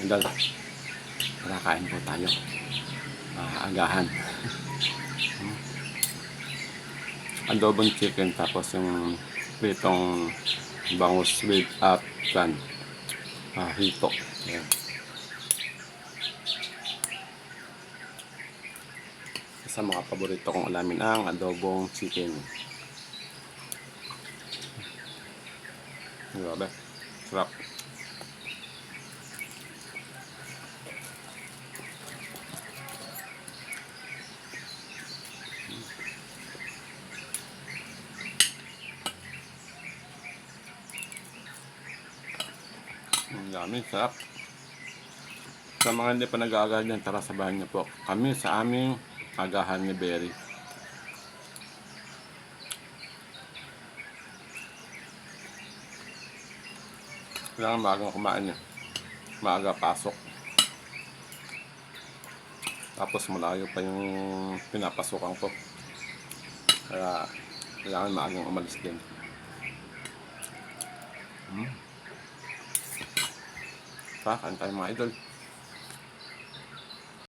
idol. Tara, kain po tayo. Agahan. Adobong chicken, tapos yung pritong bangus with hito. Ayan. Sa mga paborito kong alamin ang adobong chicken. Grabe, sarap. Ang dami, sarap. Sa mga hindi pa nag-aagahan dyan, tara sabahan niyo po kami sa aming agahan ni Berry. Kailangan maagang kumain niya. Maaga pasok. Tapos malayo pa yung pinapasukan ko. Kaya kailangan maagang umalis din. Kain tayo mga idol.